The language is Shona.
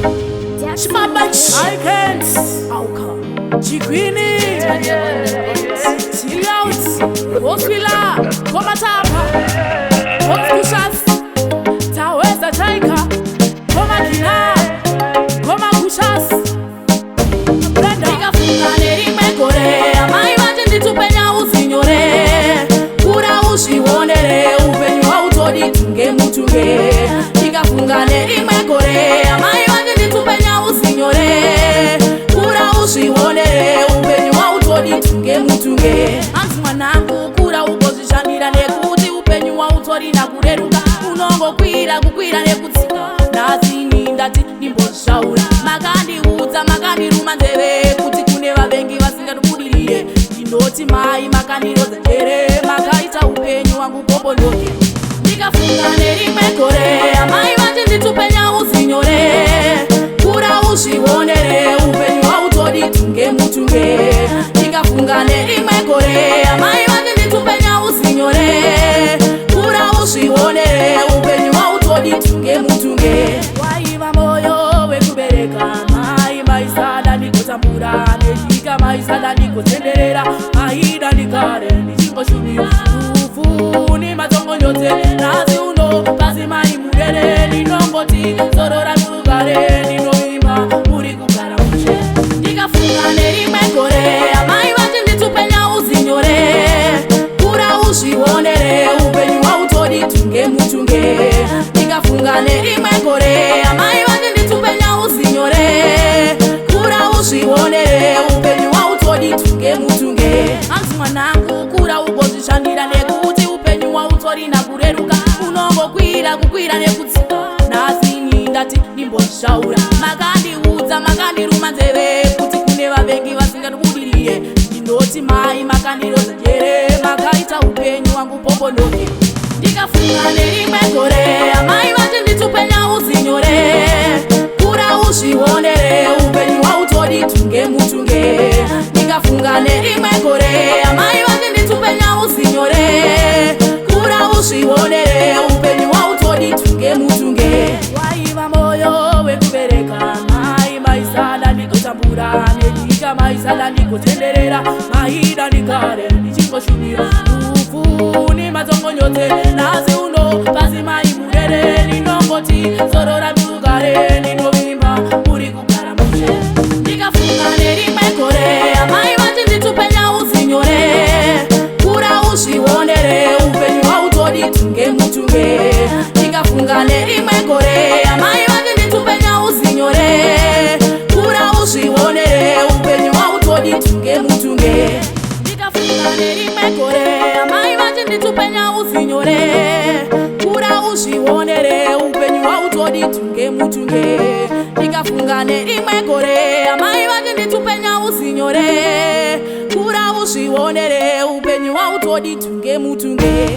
I can't. Chiquini. Chill out. Hospila. Komatapa. Hospikushas. Taweza taika. Koma kina. Koma kushas. Nika fungane rime korea. Maimanje nditupenya usinyore. Kura ushionere. Upenyu hautodi tunge mutunge. Nika fungane rime korea. Maimanje nditupenya usinyore. Kura ushionere. Upenyu hautodi tunge mutunge. Anzi mwanangu kura ugozishandira nekuti upenyu hautori na kureruka. Unongo kukwira nekutsika. Nazini ndati nimboshaura. Makandiudza makandiruma nzeve kuti kune vavengi vasingatibudiriye. Ndinoti mai makandirodza njere. Makaita upenyu wangu popondoke. Ndikafungane rimwe korea. Mai vati nditupenya usinyore. Kura uzvionere. Upenyu hautodi tunge mutunge. Ndikafungane rimwe korea. Mai vati nditupenya usinyore. Kura uzvionere. Upenyu hautodi tunge mutunge. Waiva moyo wekubereka. Mai maisada ndikutambura. Neshika maisada ndikutenderera. Maida ndikare ndichingoshumira. Rufu ni matongonyote. Nazi uno pasi mai murere. Ninongoti zorora nurugare. Ninoimba muri kugara mushe. Ndikafungane rimwe korea. Mai vati nditupenya usinyore. Kura uzvionere. Upenyu hautodi tunge mutunge. Ndikafungane rimwe korea. Mai vati nditupenya usinyore. Kura uzvionere. Upenyu hautodi tunge mutunge. Anzi mwanangu kura ugozvishandira nekuti upenyu hautori na kureruka. Unongo kukwira nekutsika. Nazini ndati nimboshaura. Makandiudza makandiruma nzeve kuti kune vavengi vasingatibudiriye. Ndinoti mai makandirodza njere. Makaita upenyu wangu popondoke. Ndikafungane rimwe korea. Mai vati nditupenya usinyore. Kura uzvionere. Upenyu hautodi tunge mutunge. Ndikafungane rimwe korea. Mai vati nditupenya usinyore. Kura uzvionere. Upenyu hautodi tunge mutunge. Waiva moyo wekubereka. Mai maisada ndikutambura. Neshika maisada ndikutenderera. Maida ndikare ndichingoshumira. Rufu ni matongonyote. Nazi uno pasi mai murere. Ninongoti zorora nurugare. Ninovimba muri kugara mushe. Ndikafungane rimwe korea. Mai vati nditupenya usinyore. Kura uzvionere. Upenyu hautodi tunge mutunge. Ndikafungane rimwe korea. Mai vati nditupenya usinyore. Kura uzvionere. Upenyu hautodi tunge mutunge. Ndikafungane rimwe korea. Mai vati nditupenya usinyore. Kura uzvionere. Upenyu hautodi tunge mutunge. Ndikafungane rimwe korea. Mai vati nditupenya usinyore. Kura uzvionere. Upenyu hautodi tunge mutunge.